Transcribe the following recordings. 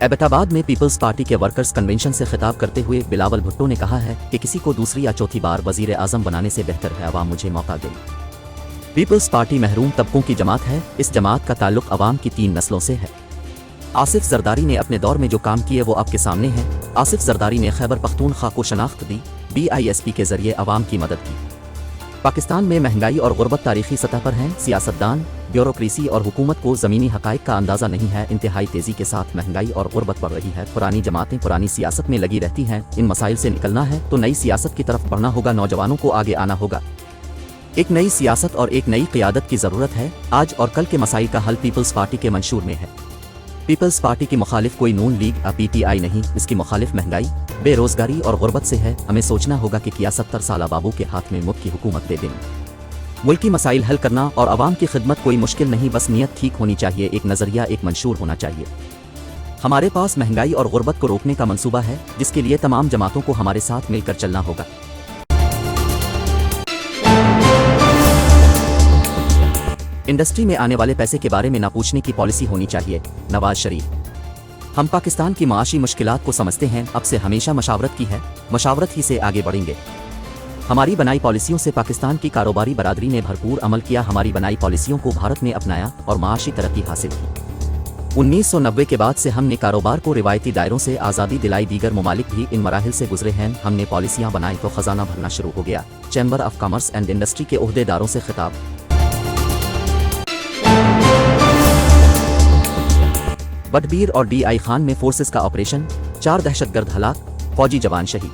एबटाबाद में peoples party के workers convention से खिताब करते हुए बिलावल भुट्टो ने कहा है कि किसी को दूसरी या चौथी बार वजीर आजम बनाने से बेहतर है अवाम मुझे मौका दे। पीपल्स पार्टी महरूम तबकों की जमात है। इस जमात का ताल्लुक अवाम की 3 नस्लों से है। आसिफ जरदारी ने अपने दौर में जो काम किए वो आपके सामने हैं। आसिफ जरदारी ने खैबर पख्तूनख्वा को शनाख्त दी, BISP के जरिए अवाम की मदद की। पाकिस्तान में महंगाई और गुर्बत तारीखी सतह पर हैं। सियासतदान, ब्यूरोक्रेसी और हुकूमत को ज़मीनी हक़ाइक़ का अंदाज़ा नहीं है। इंतहाई तेज़ी के साथ महंगाई और गुर्बत बढ़ रही है। पुरानी जमातें पुरानी सियासत में लगी रहती हैं। इन मसाइल से निकलना है तो नई सियासत की तरफ बढ़ना होगा। नौजवानों को आगे आना होगा। एक नई सियासत और एक नई क़ियादत की ज़रूरत है। आज और कल के मसाइल का हल पीपल्स पार्टी के मंशूर में है। पीपल्स पार्टी की मुखालिफ कोई नून लीग या PTI नहीं, इसकी मुखालिफ महंगाई, बेरोजगारी और गुर्बत से है। हमें सोचना होगा कि क्या 70 साला बाबू के हाथ में मुल्क की हुकूमत दे दें। मुल्की मसाइल हल करना और आवाम की खिदमत कोई मुश्किल नहीं, बस नीयत ठीक होनी चाहिए, एक नज़रिया, एक मंशूर होना चाहिए। हमारे पास महंगाई और गुर्बत को रोकने का मंसूबा है, जिसके लिए तमाम जमातों को हमारे साथ मिलकर चलना होगा। इंडस्ट्री में आने वाले पैसे के बारे में ना पूछने की पॉलिसी होनी चाहिए। नवाज शरीफ। हम पाकिस्तान की माशी मुश्किलात को समझते हैं, अब से हमेशा मशावरत की है, मशावरत ही से आगे बढ़ेंगे। हमारी बनाई पॉलिसियों से पाकिस्तान की कारोबारी बरादरी ने भरपूर अमल किया। हमारी बनाई पॉलिसियों को भारत ने अपनाया और माशी तरक्की हासिल की। 1990 के बाद से हमने कारोबार को रिवायती दायरों से आज़ादी दिलाई। दीगर ममालिक भी इन मराहिल से गुजरे हैं। हमने पॉलिसियाँ बनाई तो खजाना भरना शुरू हो गया। Chamber of commerce and industry के ओहदेदारों से खिताब। बटबीर और DI खान में फोर्सेस का ऑपरेशन, 4 दहशतगर्द हलाक, फौजी जवान शहीद।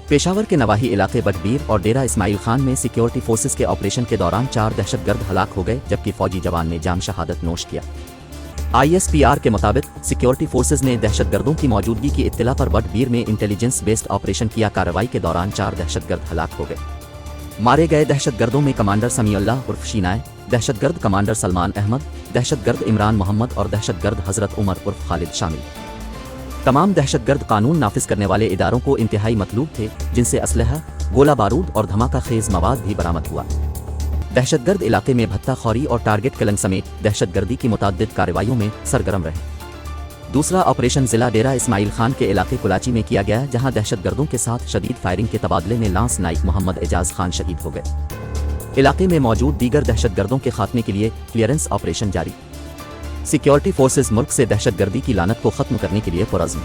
पेशावर के नवाही इलाके बटबीर और डेरा इस्माइल खान में सिक्योरिटी फोर्सेस के ऑपरेशन के दौरान 4 दहशतगर्द हलाक हो गए, जबकि फौजी जवान ने जाम शहादत नोश किया। ISPR के मुताबिक सिक्योरिटी फोर्सेस ने दहशतगर्दों की मौजूदगी की इत्तला पर बटबीर में इंटेलिजेंस बेस्ड ऑपरेशन किया। कार्रवाई के दौरान 4 दहशतगर्द हलाक हो गए। मारे गए दहशतगर्दों में कमांडर समीउल्लाह उर्फ शीनाय, दहशतगर्द कमांडर सलमान अहमद, दहशतगर्द इमरान मोहम्मद और दहशतगर्द हजरत उमर उर्फ खालिद शामिल। तमाम दहशतगर्द कानून नाफिज करने वाले इदारों को इंतहाई मतलूब थे, जिनसे असलहा, गोला बारूद और धमाका खेज मवाद भी बरामद हुआ। दहशतगर्द इलाके में भत्ता खौरी और टारगेट किलिंग समेत दहशतगर्दी की मुताद्दिद कार्रवाइयों में सरगर्म रहे। दूसरा ऑपरेशन जिला डेरा इस्माइल खान के इलाके कुलाची में किया गया, जहां दहशतगर्दों के साथ शदीद फायरिंग के तबादले में लांस नाइक मोहम्मद एजाज खान शहीद हो गए। इलाके में मौजूद दीगर दहशतगर्दों के खात्मे के लिए क्लियरेंस ऑपरेशन जारी। सिक्योरिटी फोर्सेस मुल्क से दहशतगर्दी की लानत को खत्म करने के लिए पुरज़्म।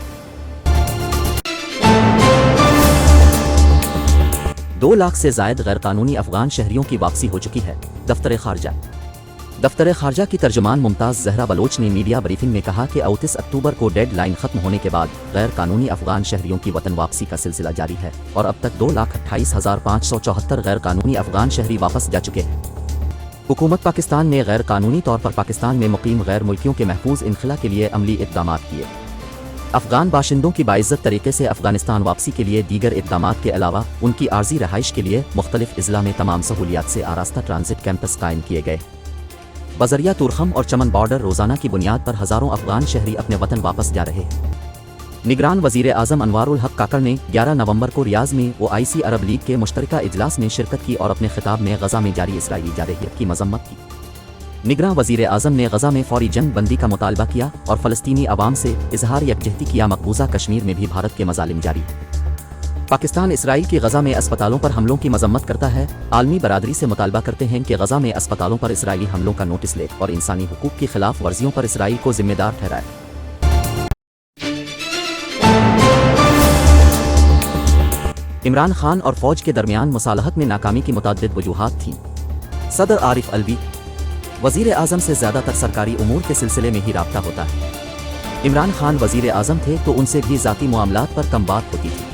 2 लाख से जायद गैर कानूनी अफगान शहरियों की वापसी हो चुकी है। दफ्तर खारजा। दफ्तर खारजा की तर्जुमान मुमताज़ जहरा बलोच ने मीडिया ब्रीफिंग में कहा कि 29 अक्टूबर को डेड लाइन खत्म होने के बाद गैर कानूनी अफगान शहरियों की वतन वापसी का सिलसिला जारी है और अब तक 2,28,574 गैर कानूनी अफगान शहरी वापस जा चुके हैं। हुकूमत पाकिस्तान ने गैर कानूनी तौर पर पाकिस्तान में मुकीम गैर मुल्कियों के महफूज इनखला के लिए अमली इक़दामात किए। अफगान बाशिंदों की बाइज़्ज़त तरीके से अफगानिस्तान वापसी के लिए दीगर इक़दामात के अलावा उनकी आर्जी रहाइश के लिए मुख्तलिफ अज़ला में तमाम सहूलियात से आरास्ता ट्रांजिट कैंपस कायम किए गए। बजरिया तुरखम और चमन बॉर्डर रोज़ाना की बुनियाद पर हज़ारों अफगान शहरी अपने वतन वापस जा रहे हैं। निगरान वज़ीर आज़म अनवारुल हक काकड़ ने 11 नवंबर को रियाज में OIC अरब लीग के मुश्तरका इजलास में शिरकत की और अपने खिताब में गज़ा में जारी इसराइली जारहियत की मज़म्मत की। निगरान वज़ीर आज़म ने गज़ा में फौरी जंग बंदी का मुतालबा किया और फ़लस्तीनी अवाम से इजहार यकजहती किया। मकबूजा कश्मीर में भी भारत के मज़ालिम जारी। पाकिस्तान इसराइल की गज़ा में अस्पतालों पर हमलों की मज़म्मत करता है। आलमी बरादरी से मुतालबा करते हैं कि गज़ा में अस्पतालों पर इसराइली हमलों का नोटिस ले और इंसानी हुकूक की खिलाफ वर्जियों पर इसराइल को जिम्मेदार ठहराए। इमरान खान और फौज के दरमियान मुसालहत में नाकामी की मुताद्दिद वजूहात थीं। सदर आरिफ अलवी। वज़ीर आज़म से ज़्यादातर सरकारी उमूर के सिलसिले में ही राब्ता होता है। इमरान खान वज़ीर आज़म थे तो उनसे भी ज़ाती मामलात पर कम बात होती थी।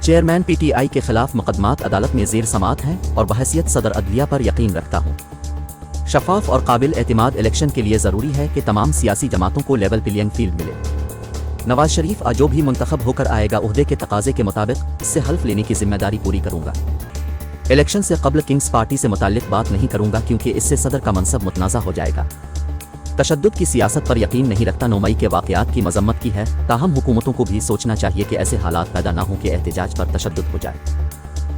चेयरमैन PTI के खिलाफ मुकदमात अदालत में ज़ेर समात हैं और बहैसियत सदर अदलिया पर यकीन रखता हूँ। शफाफ और काबिल एतमाद इलेक्शन के लिए ज़रूरी है कि तमाम सियासी जमातों को लेवल प्लेइंग फील्ड मिले। नवाज शरीफ जो भी मुंतखब होकर आएगा उहदे के तकाजे के मुताबिक इससे हल्फ लेने की जिम्मेदारी पूरी करूँगा। इलेक्शन से कबल किंग्स पार्टी से मुताल्लिक बात नहीं करूँगा क्योंकि इससे सदर का मनसब मुतनाज़ा हो जाएगा। तशद्दुद की सियासत पर यकीन नहीं रखता। 9 मई के वाक़यात की मज़म्मत की है, ताहम हुकूमतों को भी सोचना चाहिए कि ऐसे हालात पैदा ना हों कि एहतजाज पर तशद्दुद हो जाए।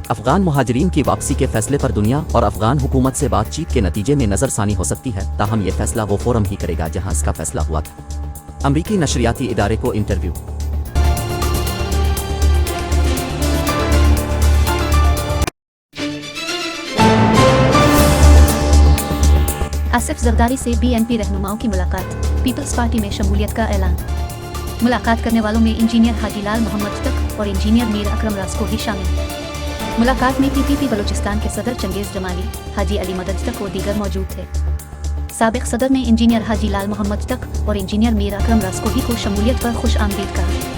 अफगान मुहाजिरीन की वापसी के फैसले पर दुनिया और अफगान हुकूमत से बातचीत के नतीजे में नज़रसानी हो सकती है, ताहम ये फैसला वो फोरम ही करेगा जहाँ इसका फैसला हुआ था। अमरीकी नशरियाती इदारे को इंटरव्यू। आसिफ जरदारी से बीएनपी रहनुमाओं की मुलाकात, पीपल्स पार्टी में शमूलियत का ऐलान। मुलाकात करने वालों में इंजीनियर हाजीलाल मोहम्मद तक और इंजीनियर मीर अकरम रास्को भी शामिल। मुलाकात में पीपीपी बलूचिस्तान के सदर चंगेज जमाली, हाजी अली मदद तक और दीगर मौजूद थे। साबिक सदर ने इंजीनियर हाजीलाल मोहम्मद तक और इंजीनियर मीर अकरम रास्को को शमूलियत पर खुश आमदीद कहा।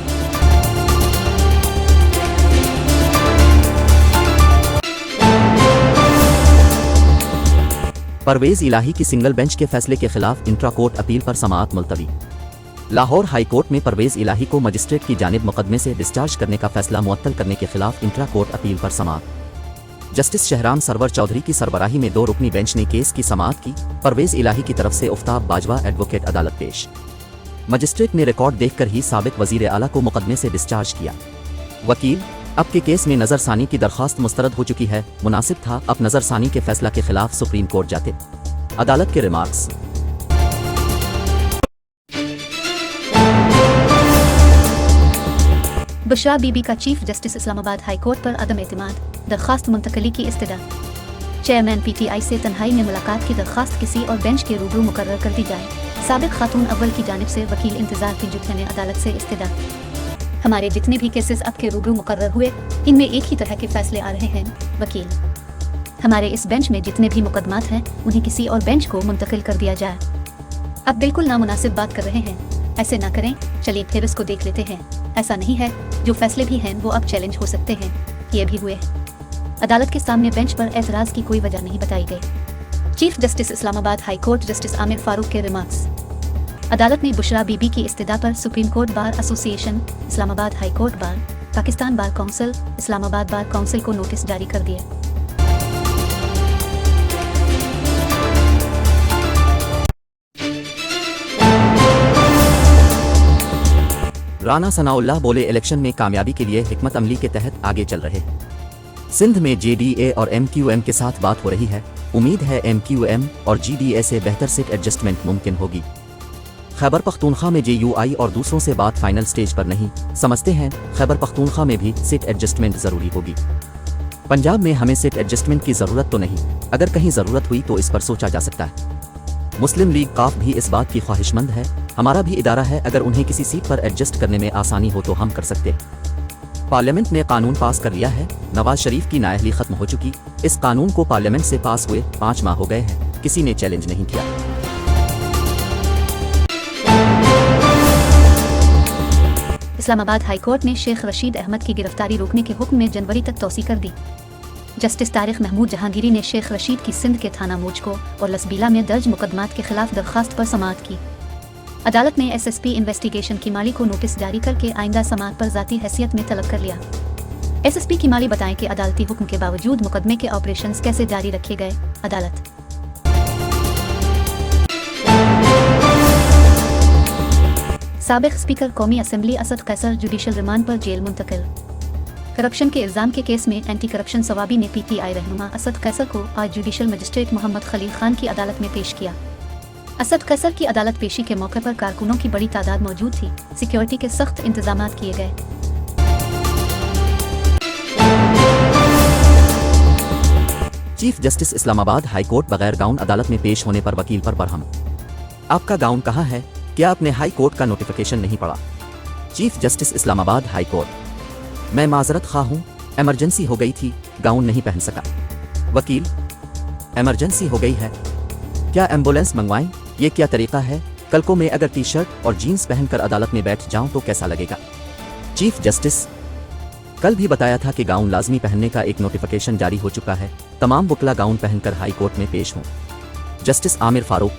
परवेज इलाही की सिंगल बेंच के फैसले के खिलाफ इंट्रा कोर्ट अपील पर समाअत मुलतवी। लाहौर हाई कोर्ट में परवेज इलाही को मजिस्ट्रेट की जानिब मुकदमे से डिस्चार्ज करने का फैसला मुअत्तल करने के खिलाफ इंट्रा कोर्ट अपील पर समाअत। जस्टिस शहराम सरवर चौधरी की सरबराही में 2 रुकनी बेंच ने केस की समाअत की। परवेज इलाही की तरफ से उफ्ताब बाजवा एडवोकेट अदालत पेश। मजिस्ट्रेट ने रिकॉर्ड देखकर ही साबिक वजीर आला को मुकदमे से डिस्चार्ज किया। वकील, अब के केस में नजरसानी की दरख्वास्त मुस्तरद हो चुकी है, मुनासिब था अब नजरसानी के फैसला के खिलाफ सुप्रीम कोर्ट जाते। अदालत के रिमार्क्स। बुशरा बीबी का chief justice Islamabad high court पर अदम एतमाद, दरख्वास्त मुंतकली की इस्तदा। चेयरमैन पीटीआई से तन्हाई में मुलाकात की दरख्वास्त किसी और बेंच के रूबरू मुकर्रर कर दी जाए। साबिक खातून अव्वल की जानिब से वकील इंतजार की जुत्थे ने अदालत से इस्तदा। हमारे जितने भी केसेस अब के रूबरू मुकर्रर हुए इनमें एक ही तरह के फैसले आ रहे हैं। वकील, हमारे इस बेंच में जितने भी मुकदमात हैं उन्हें किसी और बेंच को मुंतकिल कर दिया जाए। अब बिल्कुल नामुनासिब बात कर रहे हैं, ऐसे ना करें, चलिए फिर इसको देख लेते हैं। ऐसा नहीं है, जो फैसले भी हैं वो अब चैलेंज हो सकते हैं, ये भी हुए। अदालत के सामने बेंच पर एतराज़ की कोई वजह नहीं बताई गई। Chief justice Islamabad high court justice Aamir Farooq के रिमार्क्स। अदालत ने बुशरा बीबी की इस्तदा पर supreme court bar association, Islamabad high court bar, Pakistan bar council, Islamabad bar council को नोटिस जारी कर दिया। राना सनाउल्लाह बोले इलेक्शन में कामयाबी के लिए हिकमत अमली के तहत आगे चल रहे हैं। सिंध में जेडीए और एमक्यूएम के साथ बात हो रही है, उम्मीद है एमक्यूएम और जीडीए से बेहतर सीट एडजस्टमेंट मुमकिन होगी। खैबर पख्तूनख्वा में जेयूआई और दूसरों से बात फाइनल स्टेज पर नहीं, समझते हैं खैबर पख्तूनख्वा में भी सीट एडजस्टमेंट ज़रूरी होगी। पंजाब में हमें सीट एडजस्टमेंट की ज़रूरत तो नहीं, अगर कहीं ज़रूरत हुई तो इस पर सोचा जा सकता है। मुस्लिम लीग काफ भी इस बात की ख्वाहिशमंद है, हमारा भी इदारा है, अगर उन्हें किसी सीट पर एडजस्ट करने में आसानी हो तो हम कर सकते हैं। पार्लियामेंट ने कानून पास कर लिया है, नवाज शरीफ की नाअहली खत्म हो चुकी, इस कानून को पार्लियामेंट से पास हुए 5 माह हो गए हैं, किसी ने चैलेंज नहीं किया। इस्लामाबाद हाई कोर्ट ने शेख रशीद अहमद की गिरफ्तारी रोकने के हुक्म में जनवरी तक तौसी कर दी। जस्टिस तारिक महमूद जहांगीरी ने शेख रशीद की सिंध के थाना मोचको और लसबीला में दर्ज मुकदमात के खिलाफ दरख्वास्त पर समाअत की। अदालत ने एसएसपी इन्वेस्टिगेशन की माली को नोटिस जारी करके आइंदा समाअत पर ज़ाती हैसियत में तलब कर लिया। एसएसपी की माली बताएं कि अदालती हुक्म के बावजूद मुकदमे के ऑपरेशंस कैसे जारी रखे गए। अदालत। साबिक स्पीकर कौमी assembly Asad Qaiser judicial remand पर जेल मुंतकिल। करप्शन के इल्जाम के केस में एंटी करप्शन सवाबी ने पीटीआई रहनुमा असद कैसर को आज जुडिशल मजिस्ट्रेट मोहम्मद खलील खान की अदालत में पेश किया। असद कैसर की अदालत पेशी के मौके पर कारकुनों की बड़ी तादाद मौजूद थी, सिक्योरिटी के सख्त इंतजाम किए गए। Chief justice Islamabad high court बगैर गाउन अदालत में पेश होने पर वकील पर बरहम। आपका गाउन कहाँ है? क्या आपने हाई कोर्ट का नोटिफिकेशन नहीं पढ़ा? Chief justice Islamabad high court, मैं माजरत खा हूँ, एमरजेंसी हो गई थी, गाउन नहीं पहन सका। वकील, एमरजेंसी हो गई है, क्या एम्बुलेंस मंगवाएं? ये क्या तरीका है? कल को मैं अगर टी शर्ट और जीन्स पहनकर अदालत में बैठ जाऊं तो कैसा लगेगा? चीफ जस्टिस, कल भी बताया था कि गाउन लाजमी पहनने का एक नोटिफिकेशन जारी हो चुका है, तमाम वकला गाउन पहनकर हाई कोर्ट में पेश हों। Justice Aamir Farooq.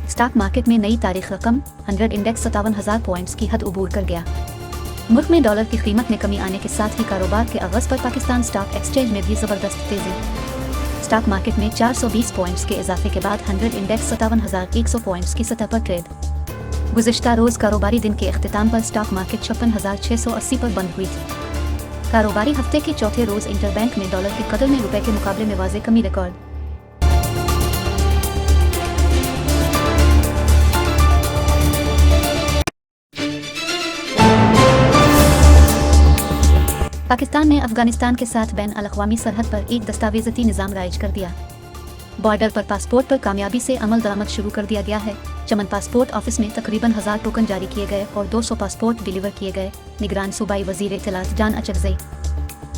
Stock market में नई तारीख रकम 100 इंडेक्स 57,000 पॉइंट्स की हद उबूर कर गया। मुल्क में डॉलर की कीमत में कमी आने के साथ ही कारोबार के आगाज पर पाकिस्तान स्टॉक एक्सचेंज में भी जबरदस्त तेजी। स्टॉक मार्केट में 420 पॉइंट्स के इजाफे के बाद 100 इंडेक्स 57,100 पॉइंट्स की सतह पर ट्रेड। गुज़िश्ता रोज कारोबारी दिन के अख्तिताम पर स्टॉक मार्केट 56,680 पर बंद हुई थी। कारोबारी हफ्ते के चौथे रोज इंटरबैंक में डॉलर की कदर में रुपए के मुकाबले में वाज़ेह कमी रिकॉर्ड। पाकिस्तान ने अफगानिस्तान के साथ बैन अल-अक़वामी सरहद पर एक दस्तावेज़ाती निज़ाम राइज कर दिया। बॉर्डर पर पासपोर्ट पर कामयाबी से अमल दरामद शुरू कर दिया गया है। चमन पासपोर्ट ऑफिस में तकरीबन 1000 टोकन जारी किए गए और 200 पासपोर्ट डिलीवर किए गए। निगरान सूबाई वज़ीर इत्तलात जान अचरज़ई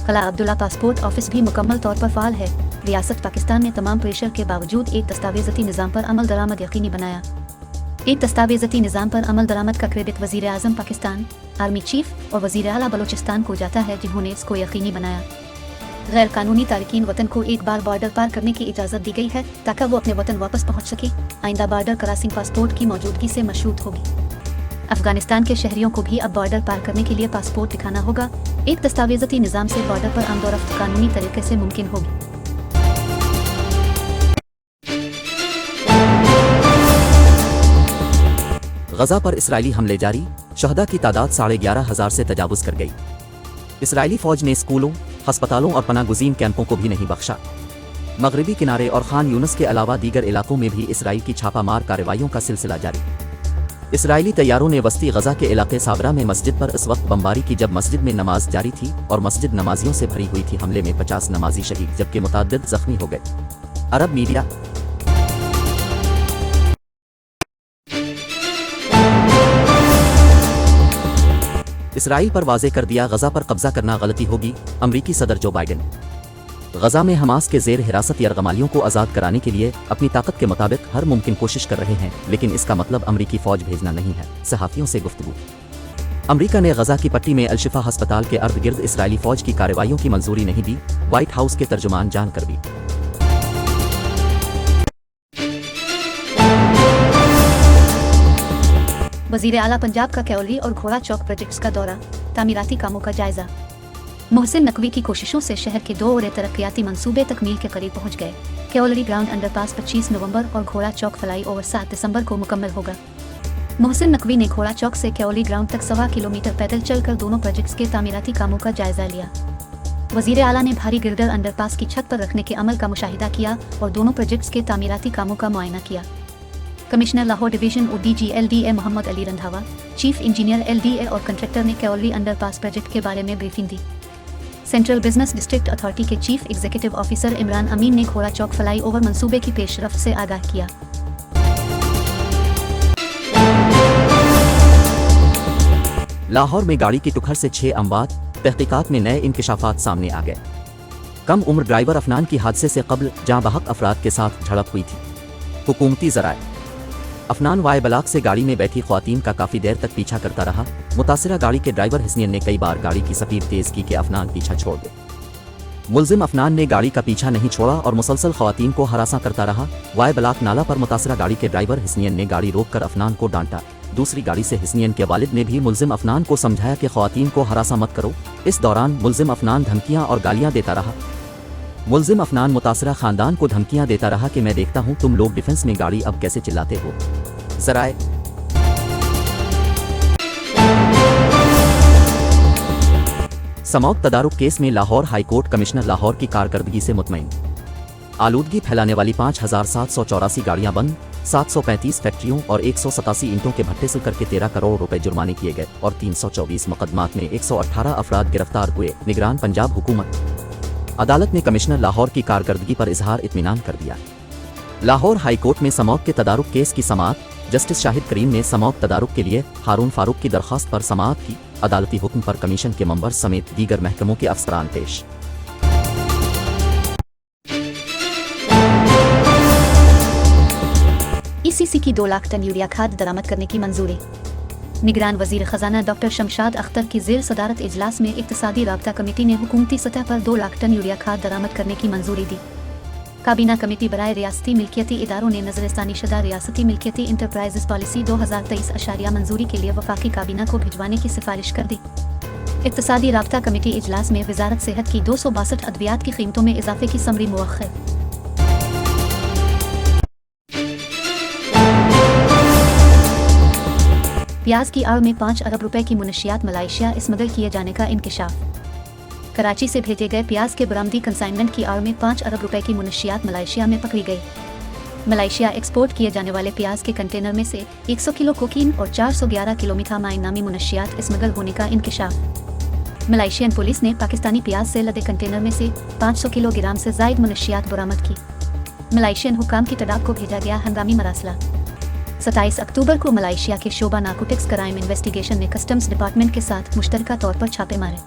कला अब्दुल्ला पासपोर्ट ऑफिस भी मुकम्मल तौर पर फ़ाल है। रियासत पाकिस्तान ने तमाम प्रेशर के बावजूद एक दस्तावेज़ाती निज़ाम पर अमल दरामद यकीनी बनाया। एक दस्तावेज़ाती निज़ाम पर अमल दरामद का क्रेडिट वज़ीर आज़म पाकिस्तान, आर्मी चीफ और वज़ीर आला बलोचिस्तान को जाता है, जिन्होंने इसको यकीनी बनाया। गैर कानूनी तारकीन वतन को एक बार बॉर्डर पार करने की इजाज़त दी गई है ताकि वो अपने वतन वापस पहुँच सके। आइंदा बॉर्डर क्रॉसिंग पासपोर्ट की मौजूदगी से मशरूत होगी। अफगानिस्तान के शहरियों को भी अब बॉर्डर पार करने के लिए पासपोर्ट दिखाना होगा। एक दस्तावेज़ाती निज़ाम से बॉर्डर पर आमदोरफ्त कानूनी तरीके से मुमकिन होगी। गजा पर इसराइली हमले जारी, शहदा की तादाद 11,500 से तजावुज़ कर गई। इसराइली फौज ने स्कूलों, अस्पतालों और पनागुज़ीन कैंपों को भी नहीं बख्शा। मगरबी किनारे और खान यूनस के अलावा दीगर इलाकों में भी इसराइल की छापामार कार्रवाइयों का सिलसिला जारी। इसराइली तैयारों ने वस्ती गजा के इलाके साबरा में मस्जिद पर इस वक्त बमबारी की जब मस्जिद में नमाज जारी थी और मस्जिद नमाजियों से भरी हुई थी। हमले में 50 नमाजी शहीद जबकि मुतअद्दिद जख्मी हो गए। अरब मीडिया इसराइल पर वाज़े कर दिया, गजा पर कब्जा करना गलती होगी। अमरीकी सदर जो बाइडेन गजा में हमास के ज़ेर हिरासत यरगमालियों को आज़ाद कराने के लिए अपनी ताकत के मुताबिक हर मुमकिन कोशिश कर रहे हैं, लेकिन इसका मतलब अमरीकी फ़ौज भेजना नहीं है। सहाफ़ियों से गुफ्तगू। अमरीका ने गजा की पट्टी में अल-शिफा अस्पताल के अर्द गिर्द इसराइली फ़ौज की कार्रवाइयों की मंजूरी नहीं दी। व्हाइट हाउस के तर्जुमान जान करबी। वज़ीर आला पंजाब का कैओली और घोड़ा चौक प्रोजेक्ट्स का दौरा, तामीराती कामों का जायजा। मोहसिन नकवी की कोशिशों से शहर के 2 और तरक्याती मंसूबे तकमील के करीब पहुंच गए। कैओली ग्राउंड अंडरपास 25 नवंबर और घोड़ा चौक फ्लाई ओवर 7 दिसंबर को मुकम्मल होगा। मोहसिन नकवी ने घोड़ा चौक से कैओली ग्राउंड तक 1.25 किलोमीटर पैदल चलकर दोनों प्रोजेक्ट्स के तामीराती कामों का जायजा लिया। वज़ीर आला ने भारी गिरडर अंडरपास की छत पर रखने के अमल का मुशाहिदा किया और दोनों प्रोजेक्ट्स के तामीराती कामों का मुआयना किया। Commissioner Lahore division ODG LDA Mohammad Ali Randhawa, chief engineer LDA और कंट्रैक्टर ने कैओली अंडरपास प्रोजेक्ट के बारे में ब्रीफिंग दी। सेंट्रल बिजनेस डिस्ट्रिक्ट अथॉरिटी के chief executive officer Imran Amin ने घोड़ा चौक फ्लाई ओवर मंसूबे की पेशरफ्त से आगाह किया। लाहौर में गाड़ी की टुक्कर से 6 अमवात, तहकीकात में नए इंकशाफात सामने आ गए। कम उम्र ड्राइवर अफनान की हादसे से कबल जाँ बहक अफराद के साथ झड़प हुई थी। हुकूमती ज़राए अफनान वाय बलाक से गाड़ी में बैठी ख्वातीन का काफ़ी देर तक पीछा करता रहा। मुतासिरा गाड़ी के ड्राइवर हिस्नियन ने कई बार गाड़ी की स्पीड तेज़ की कि अफनान पीछा छोड़ दे। मुलजिम अफनान ने गाड़ी का पीछा नहीं छोड़ा और मुसलसल ख्वातीन को हरासा करता रहा। वाय बलाक नाला पर मुतासिरा गाड़ी के ड्राइवर हिस्नियन ने गाड़ी रोककर अफनान को डांटा। दूसरी गाड़ी से हिस्नियन के वालिद ने भी मुलजिम अफनान को समझाया कि ख्वातीन को हरासा मत करो। इस दौरान मुलजिम अफनान धमकियां और गालियां देता रहा। मुलजिम अफनान मुतासिरा खानदान को धमकियां देता रहा कि मैं देखता हूं तुम लोग डिफेंस में गाड़ी अब कैसे चिल्लाते हो। ज़राए समौग तदारुक केस में Lahore high court commissioner Lahore की कारकर्दगी से मुतमईन। आलूदगी फैलाने वाली 5,784 गाड़ियां बंद, 735 फैक्ट्रियों और 187 ईंटों के भट्टे से करके 13 करोड़ रुपए जुर्माने किए गए और 324 मुकदमात में 118 अफराद गिरफ्तार हुए। निगरान पंजाब हुकूमत अदालत ने कमिश्नर लाहौर की कारकर्दगी पर इजहार इत्मीनान कर दिया। लाहौर हाई कोर्ट में समौग के तदारुक केस की समाअत जस्टिस शाहिद करीम ने समौग तदारुक के लिए हारून फारूक की दरख्वास्त पर समाअत की। अदालती हुक्म पर कमीशन के मेंबर समेत दीगर महकमों के अफसरान पेश। ECC की 2 लाख टन यूरिया खाद दरामद करने की मंजूरी। निगरान वजीर खजाना डॉक्टर शमशाद अख्तर की ज़ेर सदारत इजलास में इक्तिसादी राब्ता कमेटी ने हुकूमती सतह पर 2 लाख टन यूरिया खाद दरामद करने की मंजूरी दी। काबीना कमेटी बराए रियासती मिल्कियती इदारों ने नजरसानी शुदा रियासती मिल्कियती इंटरप्राइजेस पॉलिसी 2023 अशारिया मंजूरी के लिए वफाकी काबीना को भिजवाने की सिफारिश कर दी। इक्तिसादी राब्ता कमेटी इजलास में वजारत सेहत की 262 अद्वियात की कीमतों में इजाफे की समरी मुअख्खर। प्याज की आड़ में 5 अरब रुपए की मुनशियात मलाइशिया स्मगल किए जाने का इंकशाफ। कराची से भेजे गए प्याज के बरामदी कंसाइनमेंट की आड़ में 5 अरब रुपए की मुनशियात मलाइशिया में पकड़ी गई। मलाइशिया एक्सपोर्ट किए जाने वाले प्याज के कंटेनर में से 100 किलो कोकीन और 411 किलो मिथामाइन नामी मुनशियात स्मगल होने का इंकशाफ। मलाइशियन पुलिस ने पाकिस्तानी प्याज से लदे कंटेनर में से 500 किलोग्राम से ज़ायद मुनशियात बरामद की। मलाइशियन हुकाम की तदाद को भेजा गया हंगामी मरासला। 27 अक्टूबर को मलाइशिया के शोबा नारकोटिक्स क्राइम इन्वेस्टिगेशन ने कस्टम्स डिपार्टमेंट के साथ मुश्तरका तौर पर छापे मारे।